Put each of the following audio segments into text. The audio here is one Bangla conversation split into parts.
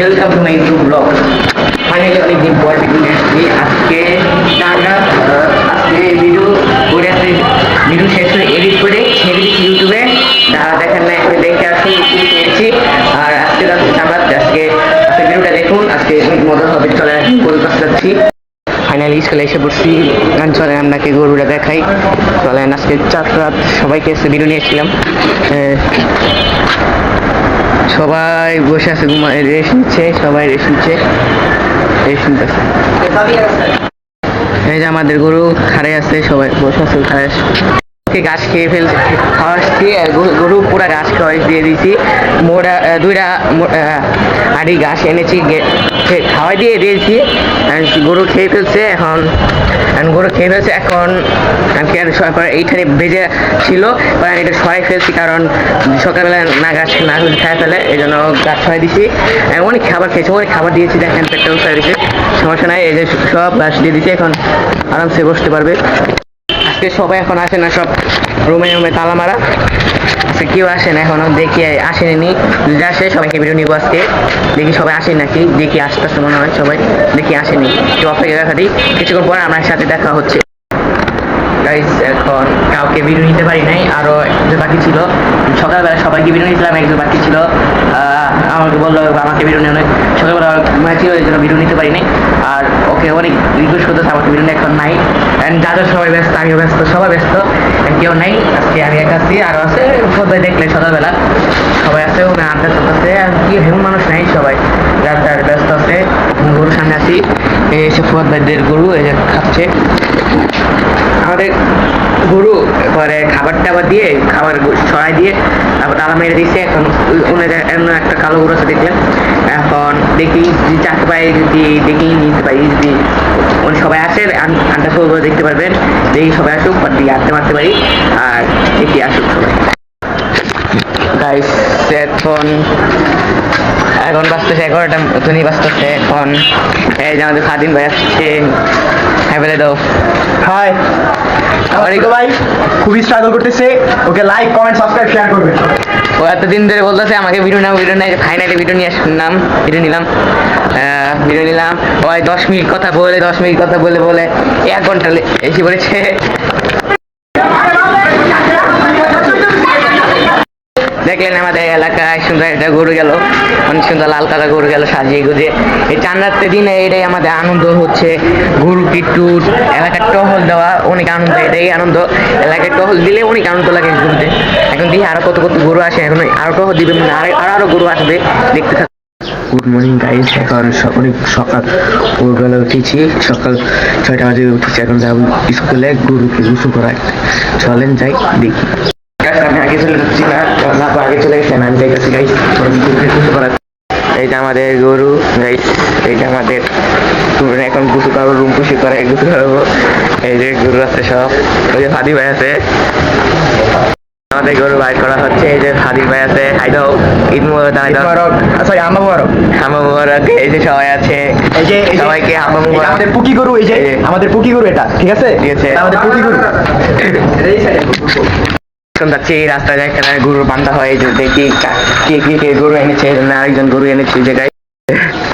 Welcome to my YouTube blog. Finally অনেকদিন পর ভিডিও এসেছি আজকে। আজকে ভিডিও করে ভিডিও শেষ করে এডিট করে ছেড়ে দিচ্ছি ইউটিউবে। যারা দেখেন না এখন দেখে আসুন, পেয়েছি। আর আজকে আজকে ভিডিওটা দেখুন, আজকে অনেক মজা হবে। চলে গরুর কাছে যাচ্ছি। ফাইনালি স্কুলে এসে পড়ছি। চলে আপনাকে গরুটা দেখাই। চলেন আজকে 4 রাত সবাইকে এসে ভিডিও নিয়ে এসেছিলাম। সবাই বসে আছে, রেস্ট নিচ্ছে, সবাই রেস্ট নিচ্ছে, রেস্ট নিতেছে। এই যে আমাদের গরু খাড়ে আছে, সবাই বসে আছে খাড়ে। ঘাস খেয়ে ফেলছে, খাওয়াস দিয়ে গরু পুরা ঘাস খাওয়াই দিয়ে দিয়েছি। মোড়া দুইটা আড়ি ঘাস এনেছি, খাওয়াই দিয়ে দিয়েছি। গরু খেয়ে ফেলছে। এখন গরু খেয়ে ফেলছে। এখন এইখানে ভেজে ছিল, এটা সরাই ফেলছি, কারণ সকালবেলা না ঘাস না খায় ফেলে, এই জন্য ঘাস সরাই দিছি। অনেক খাবার খেয়েছে, অনেক খাবার দিয়েছি, দেখেন পেটটা সরাই দিয়েছে, সমস্যা নাই। এই যে সব ঘাস দিয়ে দিয়েছি, এখন আরামসে বসতে পারবে। আজকে সবাই এখন আসে না, সব রুমে রুমে তালা মারা আজকে, কেউ আসে না এখনো। দেখি আসেনি, যদি আসে সবাইকে ভিডিও নিবো আজকে। দেখি সবাই আসে নাকি, দেখি আসতে মনে হয় সবাই, দেখি আসেনি। কেউ অপেক্ষা দেখা দিই, কিছুক্ষণ পরে আমার সাথে দেখা হচ্ছে। গাইস এখন কাউকে ভিডিও নিতে পারি নাই, আরো একজন বাকি ছিল। সকালবেলা সবাইকে ভিডিও নিয়েছিলাম, একজন বাকি ছিল। আমাকে বললো আমাকে ভিডিও নিয়ে, অনেক সকালবেলা ছিল, এই জন্য ভিডিও নিতে পারি নাই। আর ওকে অনেক রিকোয়েস্ট করতেছে আমাকে ভিডিও এখন নাই। যাদের সবাই ব্যস্ত, আমিও ব্যস্ত, সবাই ব্যস্ত, কেউ নাই। আজকে আমি একা আছি, আরও আছে কোথায় দেখলে সকালবেলা সবাই আছে, আড্ডা চলতেছে। আর কি হেমন মানুষ নাই, সবাই যার যার ব্যস্ত আছে। গরুর সামনে আছি, এসে ফুয়াদ ভাইদের গরু এই যে খাচ্ছে। আমাদের গরু পরে খাবার টাবার দিয়ে, খাবার ছড়াই দিয়ে তারপর তালা মেরে দিচ্ছে। এখন অন্য একটা কালো গরু আছে দেখলে। এখন দেখি যদি চাকরি পাই, যদি দেখি নিতে পারি, যদি সবাই আসে আড্ডা সব দেখতে পারবেন। দেখি সবাই আসুক, দিকে আড্ডা মারতে পারি। আর দেখি আসুক সবাই। গাইস এখন বাজতেছে 11টা মতনই বাজতেছে। এখন এই যে আমাদের স্বাধীন ভাই আসছে, হ্যাঁ বলে দাও হাই। ভাই খুবই স্ট্রাগল করতেছে, okay like comment subscribe share করবেন। ও এতদিন ধরে বলতেছে আমাকে ভিডিও নাও, ভিডিও নাই। ফাইনালি ভিডিও নিয়ে আসলাম, ভিডিও নিলাম। ওই 10 মিনিট কথা বলে 1 ঘন্টা এসে পড়েছে। দেখলেন আমাদের এলাকায় সুন্দর একটা গরু গেল, অনেক সুন্দর লাল কালার গরু গেল সাজিয়ে গুজিয়ে। এই 4 রাত্রের দিনে এটাই আমাদের আনন্দ হচ্ছে, গরুকে একটু এলাকার টহল দেওয়া, অনেক আনন্দ। এটাই আনন্দ, এলাকায় টহল দিলে অনেক আনন্দ লাগে গরুতে। এখন দেখি আরো কত কত গরু আসে, এখন আরো টহল দিবে, আরো গরু আসবে, দেখতে থাক। গুড মর্নিং গাইস, এখন অনেক সকাল ভোরবেলা উঠেছি, সকাল 6টা বাজে উঠেছি। এখন যাবো স্কুলে, গরুকে গোসল করাই। চলেন যাই দেখি। আমি আগে চলে যাচ্ছি না, আগে চলে গেছেন, আমি যাইতেছি গাইস। এই যে আমাদের গরু গাইস, এই যে আমাদের এখন গোসল করবো, রুম পুষি করে গোসল করবো। এই যে গরু আছে সব, ওই যে হাদি ভাই আছে, আমাদের গরু বাইর করা হচ্ছে। এই যে হাদির ভাই আছে, হাই দাও, ঈদ মুবারক। সরি হাম্মা মুবারক, হাম্মা মুবারক। এই যে সবাই আছে, এই যে সবাইকে হাম্মা মুবারক। আমাদের পুকি গরু, এই যে আমাদের পুকি গরু, এটা ঠিক আছে, ঠিক আছে, আমাদের পুকি গরু। যাচ্ছে এই রাস্তায়, এখানে গরুর বান্ধা হয়। যে দেখি কে গরু এনেছে, আরেকজন গরু এনেছে। এই জায়গায়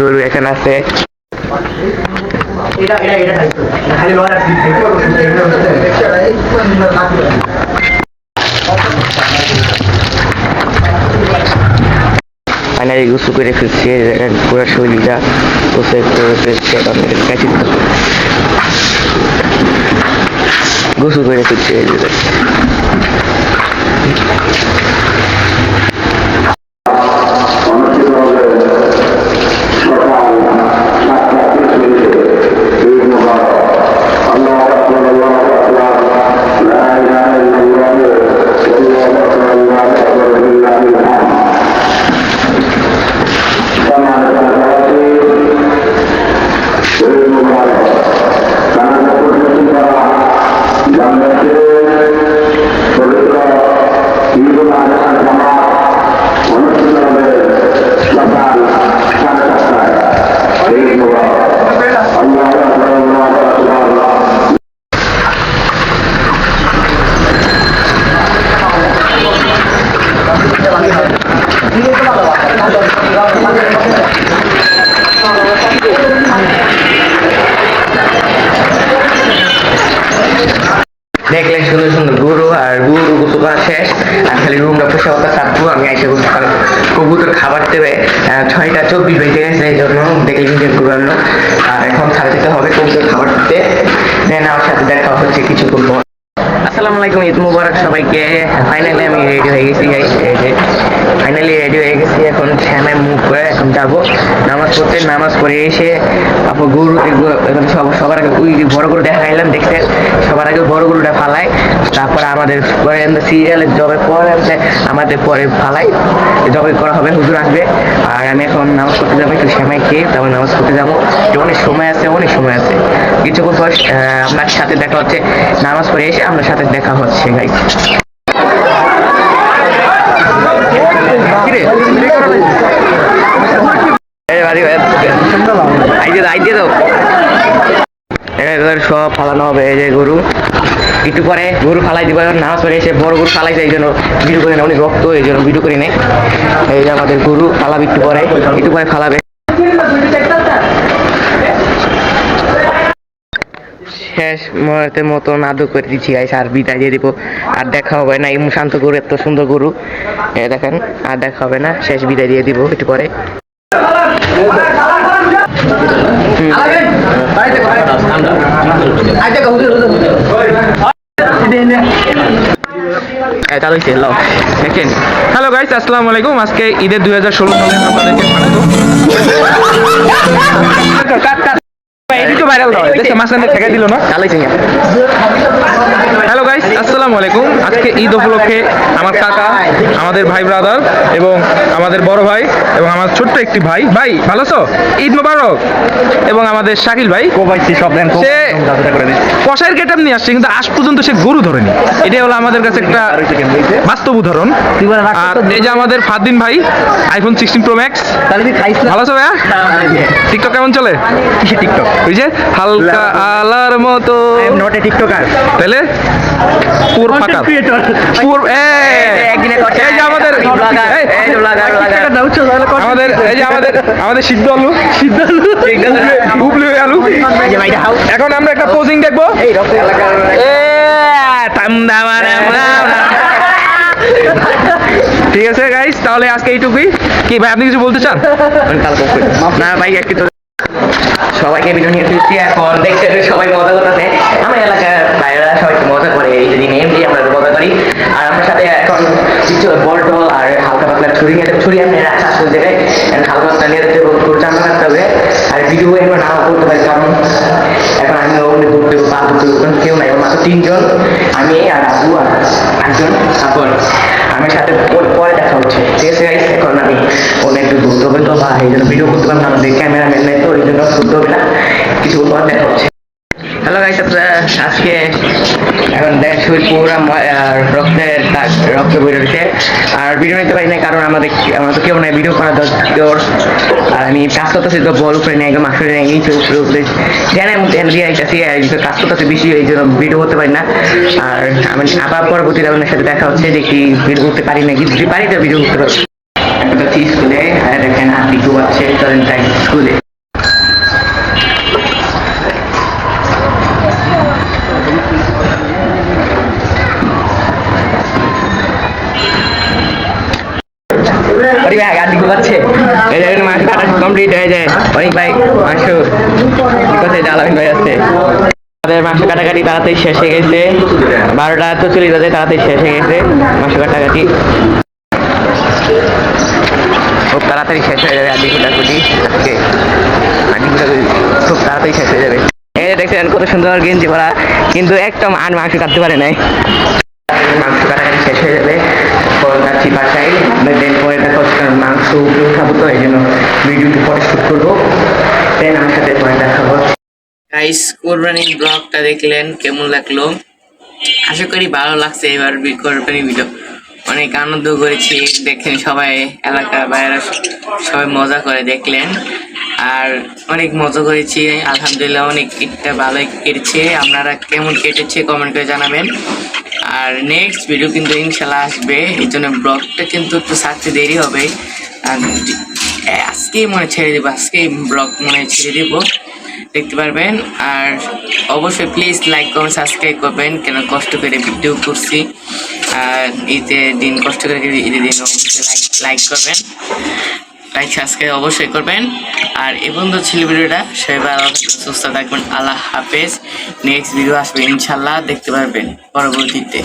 গরু এখানে আছে। ফাইনালি গোসল করে ফেলছি, পুরো শরীরটা গোসল করে ফেলছি। গোসল করে ফেলছি এই জায়গায়। দেখলেন সুন্দর সুন্দর গরু আর গরু গোসল করা শেষ আর খালি রুমটা পোষা কথা থাকবো আমি এসে কবুতর খাবার দেবে 6:24 বেজে গেছে এই জন্য দেখলে কিন্তু গরু আনলো আর এখন ছাড়া দিতে হবে কবুতর খাবার দিতে দেন আমার সাথে দেখা হচ্ছে কিছুক্ষণ পর। আসসালামু আলাইকুম, ঈদ মুবারক সবাইকে। ফাইনালি আমি রেডি হয়ে গেছি গাইস, এই যে ফাইনালি রেডি হয়ে গেছি। এখন শ্যামে মুভ করে এখন যাবো নামাজ পড়তে। নামাজ পড়ে এসে তারপর গরু এখন সবার আগে ওই বড় গরু দেখা গেলাম দেখতে, সবার আগে বড় গরুটা ফালাই, তারপরে আমাদের পরে সিরিয়ালের জবে পরে আমাদের পরে ফালাই জবে করা হবে, হুজুর আসবে। আর আমি এখন নামাজ পড়তে যাবো, একটু শ্যামাই খেয়ে তারপর নামাজ পড়তে যাবো। অনেক সময় আছে, অনেক সময় আছে, কিছুক্ষণ পর আপনার সাথে দেখা হচ্ছে। নামাজ পড়ে এসে আপনার সাথে দেখা হচ্ছে গাইস। সব ফালানো হবে, এই যে গরু একটু পরে গরু ফালাই দিব। নামাজ পড়ে এসে বড় গরু ফালাইছে, এই জন্য ভিডিও করে না, অনেক রক্ত এই জন্য ভিডিও করে নেই। এই যে আমাদের গরু ফালাবে, একটু পরে ফালাবে। শেষ মুহূর্তের মতন আদর করে দিচ্ছি গাইস, আর বিদায় দিয়ে দিব। আর দেখা হবে না, এই শান্ত গরু, এত সুন্দর গরু দেখেন, আর দেখা হবে না, শেষ বিদায় দিয়ে দিব একটু পরে। হ্যালো গাইস, আসসালামু আলাইকুম। আজকে ঈদের 2016 সালে আপনাদেরকে স্বাগত। হ্যালো গাইস, আসসালামু আলাইকুম। আজকে ঈদ উপলক্ষে আমার কাকা, আমাদের ভাই ব্রাদার এবং আমাদের বড় ভাই এবং আমার ছোট্ট একটি ভাই ভালো আছো? ঈদ মোবারক। এবং আমাদের শাকিল ভাই সে কষাইয়ের গেটআপ নিয়ে আসছে, কিন্তু আজ পর্যন্ত সে গরু ধরেনি। এটাই হলো আমাদের কাছে একটা বাস্তব উদাহরণ। আর এই যে আমাদের ফারদিন ভাই, আইফোন 16 প্রো ম্যাক্স। ভালো আছো ভাইয়া? টিকটক কেমন চলে? টিকটক ওই যে হালকা আলার মতো নট এ টিকটকার, তাহলে পুর ফাঁকা পুর এই যে আমাদের আমাদের সিদ্ধ আলু উবলি আলু। এখন আমরা একটা পোজিং দেখবো। ঠিক আছে গাইস, তাহলে আজকে এইটুকুই। কি ভাই, আপনি কিছু বলতে চান? না ভাই, একটু সবাইকে ভিডিও নিয়ে ফিরছি। এখন দেখতে সবাই মজা করতেছে, আমার এলাকার ভাইরা সবাই মজা করে, এই যে দিনে এমনি আমরা মজা করি। আর আমার সাথে এখন কিছু বল টল আর হালকা পাতলা ছুরি আমি রাখা আসল জায়গায় হালকা পাতলা নিয়ে চান্দা রাখতে হবে। আর ভিডিও এখন নাও করতে পারি, কারণ এখন আমি ওখানে ঘুরতে পা ঘুরতে কেউ নাই, মাত্র 3 জন, আমি আর আবু আর একজন। তারপর আমার সাথে পরে দেখা হচ্ছে, ঠিক আছে গাইস? এখন আমি অনেক একটু ঘুরতে হবে তো, বা এই জন্য ভিডিও করতে পারলাম, আমাদের ক্যামেরাম্যান নেই তো, এই জন্য ঘুরতে হবে না, কিছু পর দেখা হচ্ছে। হ্যালো গাইস, আজকে এখন দেখ শরীর পুরো রক্ত বই রয়েছে। আর ভিডিও নিতে পারি না, কারণ আমাদের তো কেউ নাই ভিডিও করার দরকার। আর আমি কাজ করতেছি তো, বল উপরে নেই, একদম আসলে নেই, নিচে উপরে জ্ঞানের মধ্যে দিয়ে আইতেছি, কাজ করতেছি বেশি, এই জন্য ভিডিও করতে পারি না। আর আমি আবার পরবর্তীতে আপনার সাথে দেখা হচ্ছে, দেখি ভিডিও করতে পারি না, যদি পারি তো ভিডিও করতে পারবো। স্কুলে দেখেন আপনি ঘুমাচ্ছে, চলেন তাই স্কুলে। কমপ্লিট হয়ে যায় অনেক ভাই, মাংস কোথায় জ্বালাবেন ভাই আছে। আমাদের মাংস কাটাকাটি তাড়াতাড়ি শেষ হয়ে গেছে, 12টা তো চলে যাচ্ছে, তাড়াতাড়ি শেষ হয়ে গেছে মাংস কাটাকাটি, খুব তাড়াতাড়ি শেষ হয়ে যাবে। আদি কুটাকুটি আজকে খুব তাড়াতাড়ি শেষ হয়ে যাবে। এই দেখছেন কত সুন্দর গেঞ্জি পরা, কিন্তু একটা মাংস কাটতে পারে নাই। মাংস কাটাকাটি শেষ হয়ে যাবে, যাচ্ছি বাসায়, দেন পরে দেখা হচ্ছে, কারণ মাংস খাবো তো, এই জন্য ভিডিওটি পরে শুট করবো, দেন আমার সাথে পরে দেখা হচ্ছে। গাইস, কোরবানির ব্লগটা দেখলেন, কেমন লাগলো? আশা করি ভালো লাগছে। এবার কোরবানি ভিডিও অনেক আনন্দ করেছি, দেখেন সবাই এলাকার বাইরে সবাই মজা করে দেখলেন, আর অনেক মজা করেছি আলহামদুলিল্লাহ। অনেক ঈদটা ভালোই কেটেছে, আপনারা কেমন কেটেছে কমেন্ট করে জানাবেন। আর নেক্সট ভিডিও কিন্তু ইনশাল্লাহ আসবে, এই জন্য ব্লগটা কিন্তু একটু ছাড়তে দেরি হবে। আর আজকেই মনে ছেড়ে দেবো, আজকেই ব্লগ মনে ছেড়ে দেবো, দেখতে পারবেন। আর অবশ্যই প্লিজ লাইক কমেন্ট সাবস্ক্রাইব করবেন, কেন কষ্ট করে ভিডিও করছি। আর ঈদের দিন কষ্ট করে ঈদের দিন অবশ্যই লাইক করবেন, লাইক সাবস্ক্রাইব অবশ্যই করবেন। আর এই বন্ধু ছিল ভিডিওটা, সবাই ভালো থাকবেন, সুস্থ থাকবেন। আল্লাহ হাফেজ। নেক্সট ভিডিও আসবে ইনশাল্লাহ, দেখতে পারবেন পরবর্তীতে।